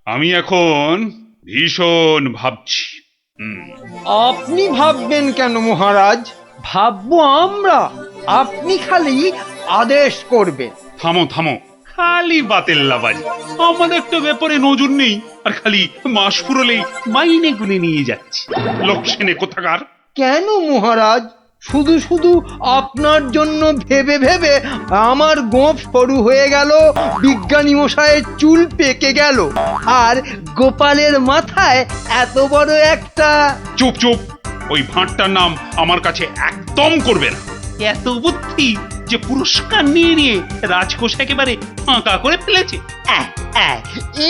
আমি এখন ভীষণ ভাবছি। আপনি ভাববেন কেন মহারাজ? ভাববো আমরা। আপনি খালি আদেশ করবেন। থামো থামো, খালি বাতেল্লাবাজি। আমাদের তো ব্যাপারে নজর নেই, আর খালি মাস ফুরলেই মাইনে গুনে নিয়ে যাচ্ছে। লোকসেনে কোথাকার। কেন মহারাজ? শুধু শুধু আপনার জন্য ভেবে ভেবে আমার গোঁফ সরু হয়ে গেল, বিজ্ঞানী মশাইয়ের চুল পেকে গেল, আর গোপালের মাথায় এত বড় একটা... চুপ চুপ, ওই ভাঁটটার নাম আমার কাছে একদম করবে না। এত বুদ্ধি যে পুরস্কার নিয়ে নিয়ে রাজকোষ একেবারে ফাঁকা করে ফেলেছে।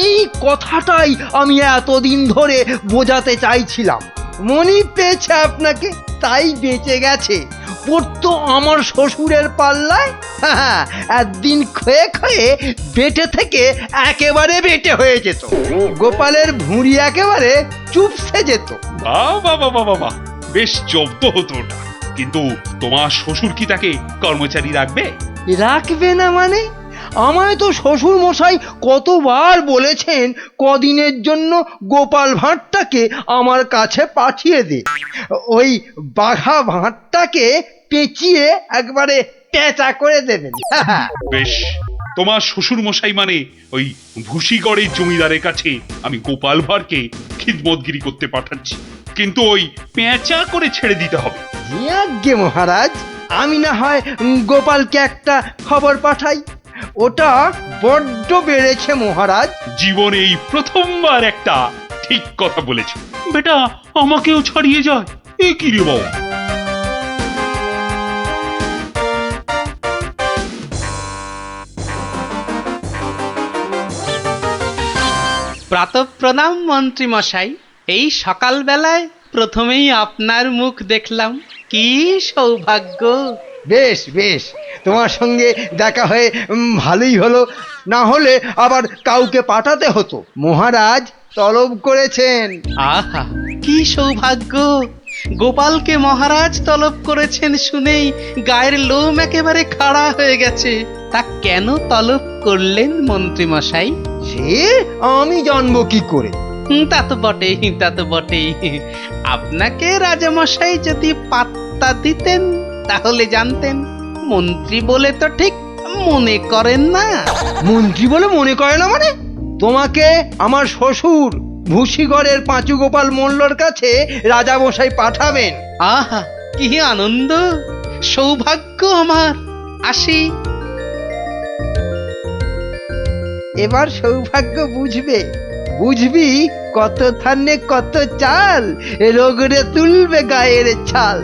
এই কথাটাই আমি এতদিন ধরে বোঝাতে চাইছিলাম। মনি পেয়েছে আপনাকে, তাই বেঁচে গেছে। পড়তো আমার শ্বশুরের পাল্লায়, একদিন ক্ষয়ে ক্ষয়ে বেটে থেকে একেবারে বেটে হয়ে যেত। গোপালের ভুঁড়ি একেবারে চুপসে যেত। বাহ বাহ বাহ বাহ বাহ, বেশ জব্দ হতো ওটা। কিন্তু তোমার শ্বশুর কি তাকে কর্মচারী রাখবে? রাখবে না মানে? আমায় তো শ্বশুর মশাই কতবার বলেছেন কদিনের জন্য গোপাল ভাঁড়টাকে আমার কাছে পাঠিয়ে দে। ওই বাঘা ভাঁড়টাকে পেঁচিয়ে একবারে পেঁচা করে দেবেন। বেশ, তোমার শ্বশুর মশাই মানে ওই ভুসিগড়ের জমিদারের কাছে আমি গোপাল ভাঁড়কে খিদমতগিরি করতে পাঠাচ্ছি, কিন্তু ওই পেঁচা করে ছেড়ে দিতে হবে। আজ্ঞে মহারাজ, আমি না হয় গোপালকে একটা খবর পাঠাই। ওটা বড্ড বেড়েছে মহারাজ। জীবনে এই প্রথমবার একটা ঠিক কথা বলেছে। বেটা আমাকেও ছাড়িয়ে যায়, এ কি রে বাবা। প্রাতঃপ্রণাম মন্ত্রী মশাই। এই সকালবেলায় প্রথমেই আপনার মুখ দেখলাম, কি সৌভাগ্য। বেশ বেশ, তোমার সঙ্গে দেখা হয়ে ভালোই হলো। না হলে আবার কাউকে পাঠাতে হতো। মহারাজ তলব করেছেন। আহা, কি সৌভাগ্য। গোপালকে মহারাজ তলব করেছেন শুনেই গায়ের লোম একেবারে খাড়া হয়ে গেছে। তা কেন তলব করলেন মন্ত্রী মশাই? সে আমি জানবো কি করে? তা তো বটেই, তা তো বটেই। আপনাকে রাজামশাই যদি পাত্তা দিতেন তাহলে জানতেন। মন্ত্রী বলে তো ঠিক মনে করেন না। মন্ত্রী বলে মনে করে না মানে? তোমাকে আমার শ্বশুর ভুসিগড়ের পাঁচু গোপাল মোল্লর কাছে রাজামশাই পাঠাবেন। আহা, কি আনন্দ, সৌভাগ্য আমার। আসি। এবার সৌভাগ্য বুঝবে। বুঝবি কত ধানে কত চাল, রোগরে তুলবে গায়ের ছাল।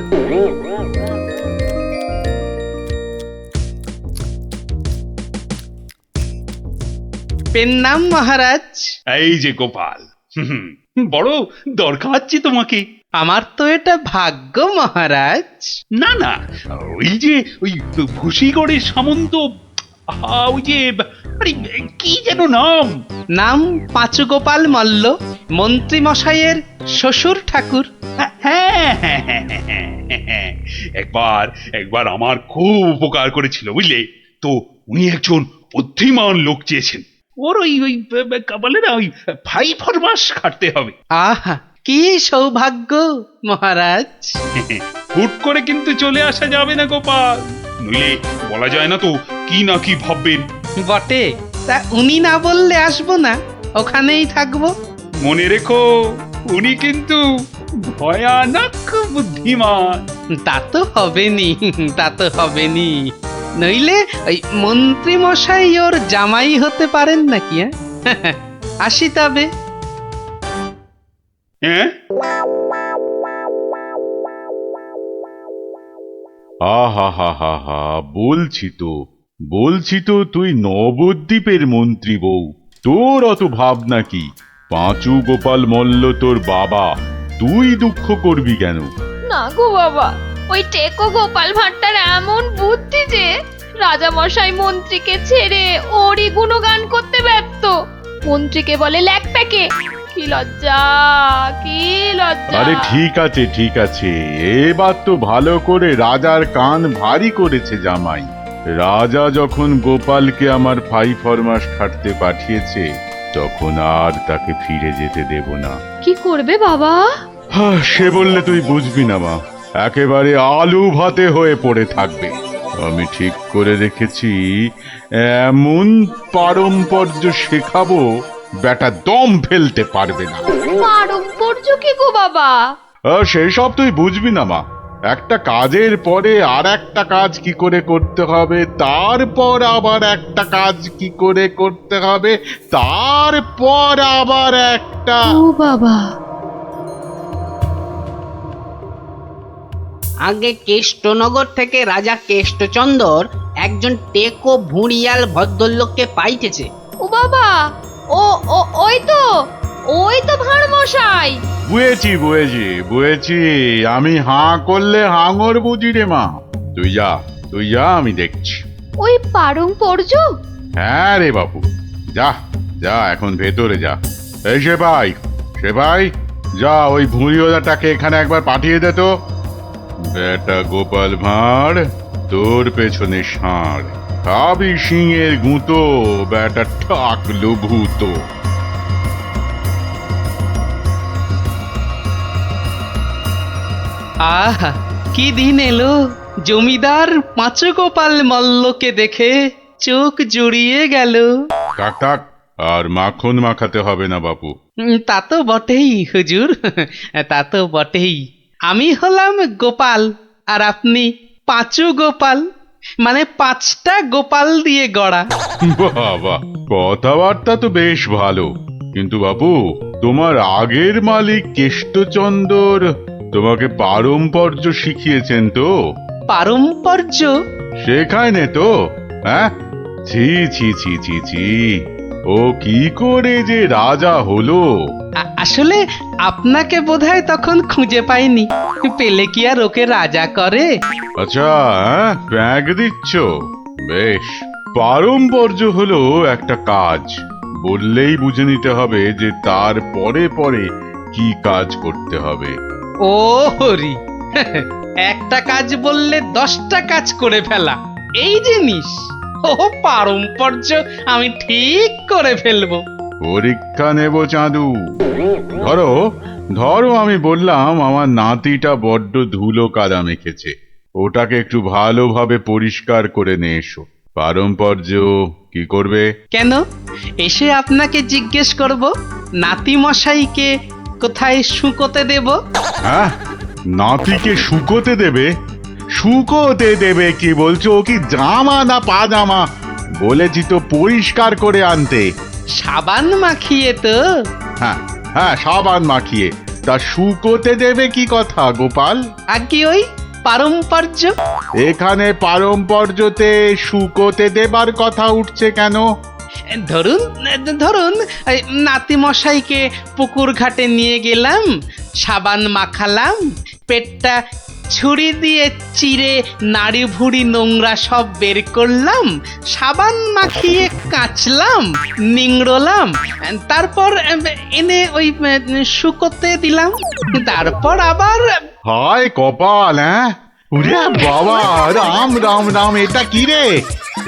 পেন নাম মহারাজ। এই যে গোপাল, বড় দরকার আছে তোমাকে। আমার তো এটা ভাগ্য মহারাজ। না না, ওই যে ওই ভুসিগড়ের সামন্ত, ওই যে আরে কি যেন নাম। নাম পাঁচু গোপাল মল্ল, মন্ত্রী মশাইয়ের শ্বশুর ঠাকুর। হ্যাঁ হ্যাঁ হ্যাঁ হ্যাঁ হ্যাঁ, একবার একবার আমার খুব উপকার করেছিল বুঝলে তো। উনি একজন বুদ্ধিমান লোক চেয়েছেন। ওর ওই ওই কাবালের ওই 5 মাস খাটতে হবে। আহা, কি সৌভাগ্য মহারাজ। হুট করে কিন্তু চলে আসা যাবে না গোপাল, নইলে বলা যায় না তো কি না কি ভাববেন। বটে, তা উনি না বললে আসবো না, ওখানেই থাকবো। মনে রেখো, উনি কিন্তু ভয়ানক বুদ্ধিমান। তা তো হবেনি, তা তো হবেনি। নইলে ওই মন্ত্রী মশাই ওর জামাই হতে পারেন নাকি? আসি তবে। হ্যাঁ, আহা হা হা হা, বলছি তো তুই নবদ্বীপের মন্ত্রী বউ, তোর অত ভাবনা কি? পাঁচু গোপাল মল্ল তোর বাবা, তুই দুঃখ করবি কেন? না গো বাবা, ওই টেকো গোপাল ভাঁড়টার এমন বুদ্ধি যে রাজামশাই মন্ত্রীকে ছেড়ে ওরই গুণগান করতে ব্যস্ত। মন্ত্রীকে বলে ল্যাকপ্যাকে। কি লজ্জা, কি লজ্জা। আরে ঠিক আছে, এবার তো ভালো করে রাজার কান ভারী করেছে জামাই। রাজা যখন গোপালকে আমার 5 মাস খাটতে পাঠিয়েছে, তখন আর তাকে ফিরে যেতে দেব না। কি করবে বাবা? সে বললে তুই বুঝবি না মা, একেবারে আলু ভাতে হয়ে পড়ে থাকবে। আমি ঠিক করে রেখেছি, এমন পারম্পর্য শেখাবো বেটা দম ফেলতে পারবে না। পারম্পর্য কি গো বাবা? সেই সব তুই বুঝবি না মা। একটা কাজের পরে আর একটা কাজ কি করে করতে হবে, তারপর আবার একটা কাজ কি করে করতে হবে, তারপর আবার একটা। ও বাবা, আগে কেষ্টনগর থেকে রাজা কেষ্টচন্দর একজন টেকো ভুঁড়িয়াল ভদ্রলোককে পাইতেছে। ও বাবা, ও ও ওই তো ভাঁড় মশাই। বুঝেছি বুঝেছি বুঝেছি, আমি হাঁ করলে হাঙর বুঝি রে মা। তুই যা আমি দেখছি। ওই পারম্পর্য? হ্যাঁ রে বাবু, যা যা এখন ভেতরে যা। এই সেপাই যা, ওই ভুঁড়িওয়ালাটাকে এখানে একবার পাঠিয়ে দে তো। বেটা গোপাল ভাঁড়, তোর পেছনে ষাঁড়, খাবি সিংয়ের গুঁতো, বেটা ঠাকলো ভূত। আহা, কি দিন এলো! জমিদার পাঁচগোপাল মল্লকে দেখে চোখ জুড়িয়ে গেল। কাক আর মাখন মাখাতে হবে না বাপু। তা তো বটেই হুজুর, তা তো বটেই। আমি হলাম গোপাল আর আপনি পাঁচু গোপাল, মানে 5টা গোপাল দিয়ে গড়া। বাবা, কথাবার্তা তো বেশ ভালো, কিন্তু বাপু তোমার আগের মালিক কেষ্টচন্দর তোমাকে পারম্পর্য শিখিয়েছেন তো? পারম্পর্য? শেখায় নে তো? হ্যাঁ, ছি ছি ছি ছি ছি, ও কি করে যে রাজা হলো? আসলে আপনাকে বোধহয় তখন খুঁজে পাইনি, পেলে কি আর ওকে রাজা করে? আচ্ছা, ব্যাগ দিচ্ছ? বেশ। পারম্পর্য হলো একটা কাজ, বললেই বুঝে নিতে হবে যে তার পরে পরে কি কাজ করতে হবে। ও হরি, একটা কাজ বললে 10টা কাজ করে ফেলা, এই জিনিস। ও পারম্পর্য আমি ঠিক করে ফেলবো। পরীক্ষা নেব চাঁদু। ধরো আমি বললাম আমার নাতিটা বড্ড ধুলো কাদা মেখেছে, ওটাকে একটু ভালোভাবে পরিষ্কার করে নিয়ে এসো। পারম্পর্য কি করবে? কেন, এসে আপনাকে জিজ্ঞেস করব নাতি মশাইকে কোথায় শুকোতে দেব? হ্যাঁ, নাতিকে শুকোতে দেবে? শুকোতে দেবে কি বলছো? ও কি জামা না পাজামা? বলেছি তো পরিষ্কার করে আনতে। সাবান মাখিয়ে তো? হ্যাঁ হ্যাঁ, সাবান মাখিয়ে। তা শুকোতে দেবে কি কথা গোপাল? আর কি ওই পারম্পর্য? এখানে পারম্পর্যতে শুকোতে দেবার কথা উঠছে কেন? ধরুন এই নাতি মশাইকে পুকুর ঘাটে নিয়ে গেলাম, সাবান মাখালাম, পেটটা ছুরি দিয়ে চিরে নাড়ি ভুড়ি নোংরা সব বের করলাম, সাবান মাখিয়ে কাচলাম, নিংড়লাম, তারপর এনে ওই শুকোতে দিলাম, তারপর আবার। হায় কপাল! হ্যাঁ, ওরে বাবা, রাম রাম রাম, এটা কি রে?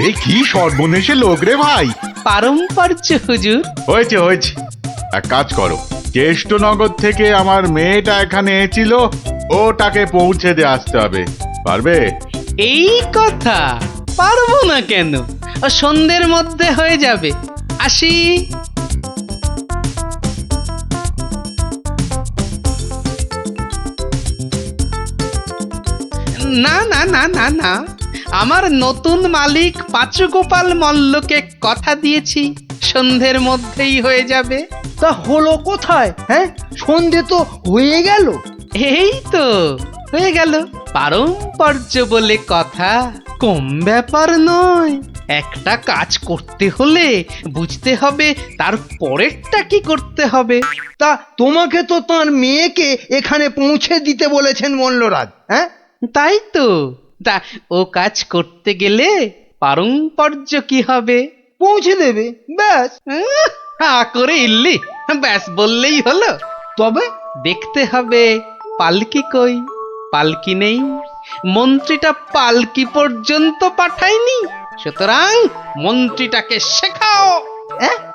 এই কি সর্বনেশে লোক রে ভাই! পারম্পর্য হুজুর। হয়েছে হয়েছে, এক কাজ করো, কেষ্টনগর থেকে আমার মেয়েটা এখানে এসেছিল, ওটাকে পৌঁছে দিয়ে আসতে হবে। পারবে? এই কথা, পারবো না কেন? ও সন্ধ্যের মধ্যে হয়ে যাবে। আসি। না না না না না, আমার নতুন মালিক পাঁচুগোপাল মল্লকে কথা দিয়েছি সন্ধ্যের মধ্যেই হয়ে যাবে। তা হলো কোথায়? হ্যাঁ, সন্ধে তো হয়ে গেল। এই তো হয়ে গেল। পারম্পর্য বলে কথা, কম ব্যাপার নয়। একটা কাজ করতে হলে বুঝতে হবে তার পরেরটা কি করতে হবে। তা তোমাকে তো তার মেয়েকে এখানে পৌঁছে দিতে বলেছেন মল্লরাজ। হ্যাঁ, তাই তো। তা ও কাজ করতে গেলে পারম্পর্য কি হবে? পৌঁছে দেবে, ব্যাস। হা করে ইল্লি, ব্যাস বললেই হলো। তবে দেখতে হবে পালকি কই। পালকি নেই, মন্ত্রীটা পালকি পর্যন্ত পাঠায়নি, সুতরাং মন্ত্রীটাকে শেখাও।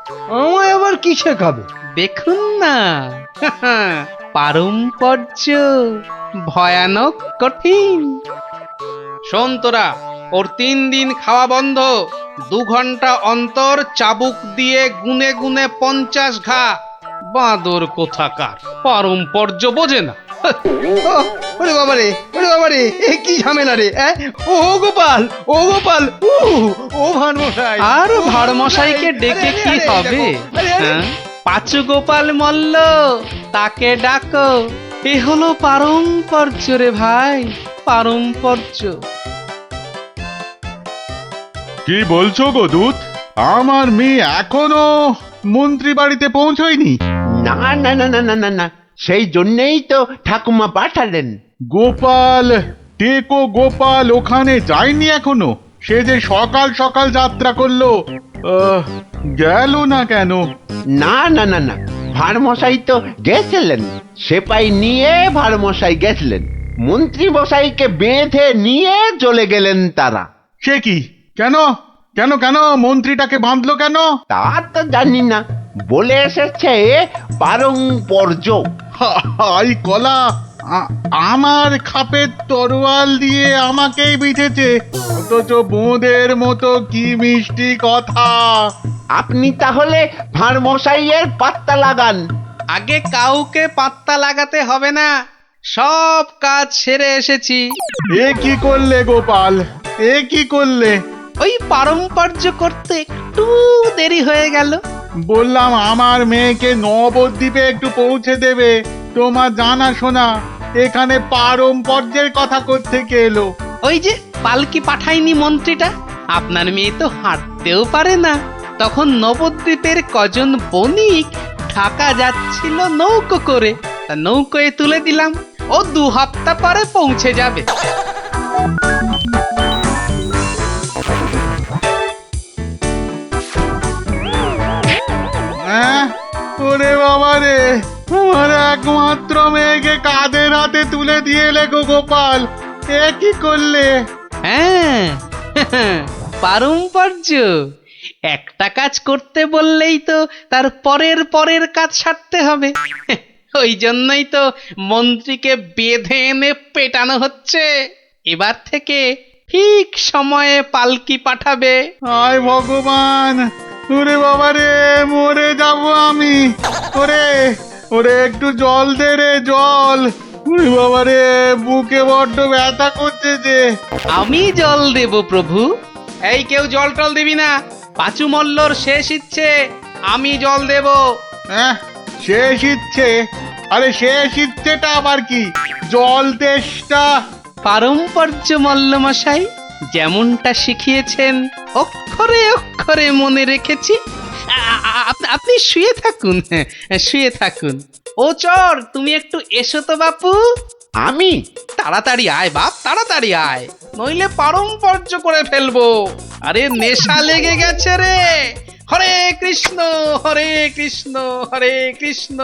আমায় আবার কি শেখাবে? দেখুন না, পারম্পর্য ভয়ানক কঠিন। শোন তোরা, ওর 3 দিন খাওয়া বন্ধ, 2 ঘন্টা অন্তর চাবুক দিয়ে গুনে গুনে 50 ঘা। বাঁদর কোথাকার, পারম্পর্য বোঝে না। ও, ওরে বাবারে, ওরে বাবারে, এ কি ঝামেলা রে? ও গোপাল, ও গোপাল, ও ভানমশাই। আর ভাড়মশাইকে ডেকে কি হবে? হ্যাঁ? পাঁচু গোপাল মল্ল, তাকে ডাকো। এ হলো পারম্পর্য রে ভাই, পারম্পর্য। কি বলছো গো দূত? আমার মেয়ে এখনো মন্ত্রী বাড়িতে পৌঁছয়নি? না না না না না না না, সেই জন্যেই তো ঠাকুমা পাঠালেন। গোপাল, টেকো গোপাল ওখানে যায়নি এখনো? সে যে সকাল সকাল যাত্রা করলো, গেল না কেন? না না না না, ভাড়মশাই তো গেছিলেন, সেপাই নিয়ে ভাড়মশাই গেছিলেন, মন্ত্রী মশাইকে বেঁধে নিয়ে চলে গেলেন তারা। সে কি? কেন কেন কেন মন্ত্রীটাকে বাঁধলো কেন? তা তো জানি না, বলে এসেছে পারম্পর্য। হাই কলা, আমার খাপের তরোয়াল দিয়ে আমাকেই বিঁধেছে, অথচ বোঁদের মতো কি মিষ্টি কথা। আপনি তাহলে ভাড়মশাইয়ের পাত্তা লাগান। আগে কাউকে পাত্তা লাগাতে হবে না, সব কাজ সেরে এসেছি। এ কি করলে গোপাল, এ কি করলে? ওই পারম্পর্য করতে একটু দেরি হয়ে গেল। বললাম আমার মেয়েকে নবদ্বীপে একটু পৌঁছে দেবে, তোমার জানা শোনা এখানে পারম্পর্যের কথা কোত্থেকে এলো? ওই যে পালকি পাঠায়নি মন্ত্রীটা, আপনার মেয়ে তো হাঁটতেও পারে না। তখন নবদ্বীপের কজন বণিক ঢাকা যাচ্ছিল নৌকো করে, তা নৌকোয় তুলে দিলাম, ও 2 হপ্তাহ পরে পৌঁছে যাবে। হ্যাঁ, ওরে বাবা রে, আমার একমাত্র মেয়েকে কাঁধের হাতে তুলে দিয়ে এলে গো গোপাল, এ কি করলে? হ্যাঁ, পারম্পর্য। একটা কাজ করতে বললেই তো তার পরের পরের কাজ সারতে হবে। ওই জন্যই তো মন্ত্রীকে বেঁধে এনে পেটানো হচ্ছে। এবার থেকে ঠিক সময়ে পালকি পাঠাবে। হায় ভগবান, ওরে বাবা রে, মরে যাব আমি। ওরে ওরে, একটু জল দে রে, জল। ওরে বাবা রে, বুকে বড্ড ব্যথা করছে যে। আমি জল দেব প্রভু। এই কেউ জল টল দিবি না, পাঁচু মল্লর শেষ ইচ্ছে, আমি জল দেব। হ্যাঁ, শেষ ইচ্ছে? আরে শেষ ইচ্ছেটা আবার কি? জল তেষ্টা। পারম্পর্য মল্লমশাই, যেমনটা শিখিয়েছেন অক্ষরে অক্ষরে মনে রেখেছি। আপনি শুয়ে থাকুন, শুয়ে থাকুন। ও চর, তুমি একটু এসো তো বাপু। আমি? তাড়াতাড়ি আয় বাপ, তাড়াতাড়ি আয়, নইলে পারম্পর্য করে ফেলবো। আরে নেশা লেগে গেছে রে। হরে কৃষ্ণ, হরে কৃষ্ণ, হরে কৃষ্ণ।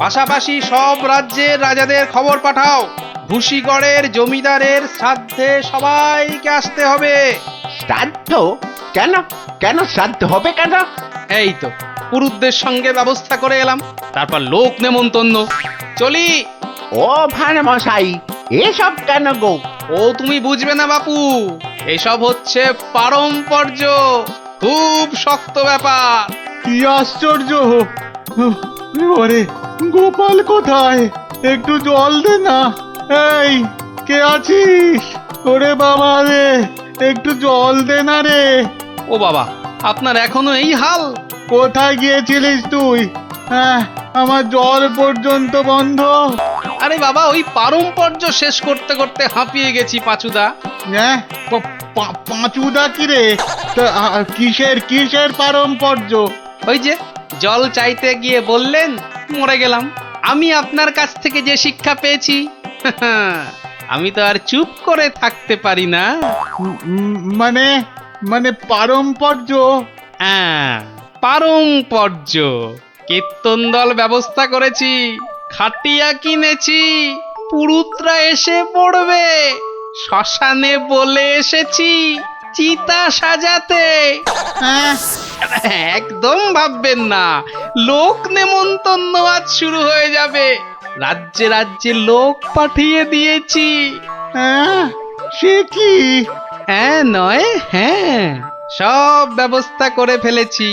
পাশাপাশি সব রাজ্যের রাজাদের খবর পাঠাও, ভুসিগড়ের জমিদারের শ্রাদ্ধে সবাইকে আসতে হবে। শ্রাদ্ধ? কেন কেন শ্রাদ্ধ হবে কেন? এই তো পুরুতদের সঙ্গে ব্যবস্থা করে এলাম, তারপর লোক নেমন্তন্ন। চলি। ও ভাড়মশাই, এসব কেন গো? ও তুমি বুঝবে না বাপু, এসব হচ্ছে পারম্পর্য, খুব শক্ত ব্যাপার। কি আশ্চর্য! ওরে গোপাল কোথায়? একটু জল দে না। এই, কে আছিস? ওরে বাবা রে, একটু জল দে না রে। ও বাবা, আপনার এখনো এই হাল? কোথায় গিয়েছিলিস তুই? হ্যাঁ, আমার জল পর্যন্ত বন্ধ। আরে বাবা, ওই পারম্পর্য শেষ করতে করতে হাঁপিয়ে গেছি পাঁচুদা। হ্যাঁ, পাঁচুদা কি রে? তা, কিসের কিসের পারম্পর্য? ওই যে জল চাইতে গিয়ে বললেন, মরে গেলাম। আমি আপনার কাছ থেকে যে শিক্ষা পেয়েছি, আমি তো আর চুপ করে থাকতে পারি না। মানে মানে পারম্পর্য? হ্যাঁ, পারম্পর্য। কীর্তন দল ব্যবস্থা করেছি, খাটিয়া কিনেছি, পুরুতরা এসে পড়বে। শ্মশানে বলে এসেছি চিতা সাজাতে। একদম ভাববেন না, লোক নেমন্তন্ন আজ শুরু হয়ে যাবে। রাজ্যে রাজ্যে লোক পাঠিয়ে দিয়েছি। হ্যাঁ, সে কি? হ্যাঁ নয় হ্যাঁ, সব ব্যবস্থা করে ফেলেছি।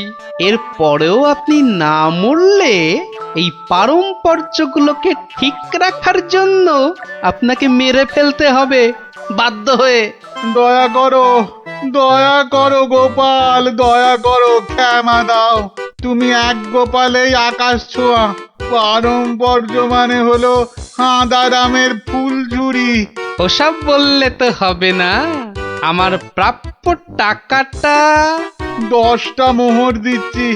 এর পরেও আপনি না মরলে এই পারম্পর্যগুলোকে ঠিক রাখার জন্য আপনাকে মেরে ফেলতে হবে বাধ্য হয়ে। দয়া করো গোপাল, দয়া করো, ক্ষমা দাও। তুমি এক গোপালেই আকাশ ছোঁয়া। পারম্পর্য মানে হলো হাঁদারামের ফুলঝুরি। ওসব বললে তো হবে না। আমার প্রাপ্য টাকাটা 10টা মোহর দিচ্ছি।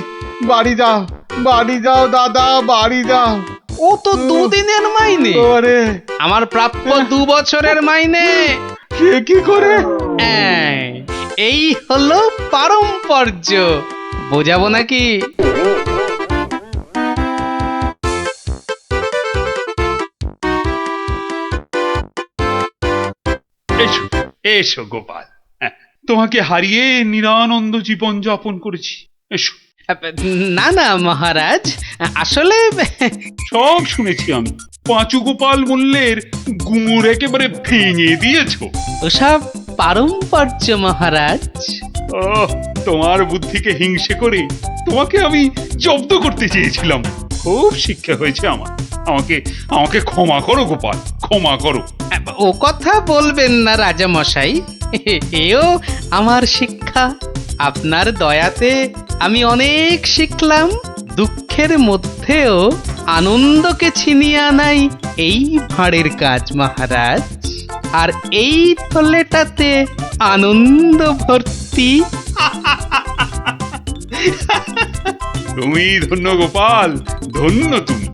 বাড়ি যাও দাদা, বাড়ি যাও। ও তো দুদিনের মাইনে। ওরে, আমার প্রাপ্য 2 বছরের মাইনে। সে কি করে? এই হলো পারম্পর্য, বোঝাবো নাকি? এসো এসো গোপাল, হ্যাঁ, তোমাকে হারিয়ে নিরানন্দ জীবন যাপন করেছি। এসো। না না মহারাজ, আসলে সব শুনেছি আমি। পাঁচু গোপাল মূল্যের গুমুর একেবারে ভেঙে দিয়েছো। ওসব পারম্পর্য মহারাজ। ও, তোমার বুদ্ধিকে হিংসে করে তোমাকে আমি জব্দ করতে চেয়েছিলাম। খুব শিক্ষা হয়েছে আমার। আমাকে ক্ষমা করো গোপাল, ক্ষমা করো। ও কথা বলবেন না রাজা মশাই, এও আমার শিক্ষা। আপনার দয়াতে আমি অনেক শিখলাম। দুঃখের মধ্যেও আনন্দকে ছিনিয়ে আনাই এই ভাঁড়ের কাজ মহারাজ। আর এই থলেটাতে আনন্দ ভর্তি। তুমি ধন্য গোপাল, ধন্য তুমি।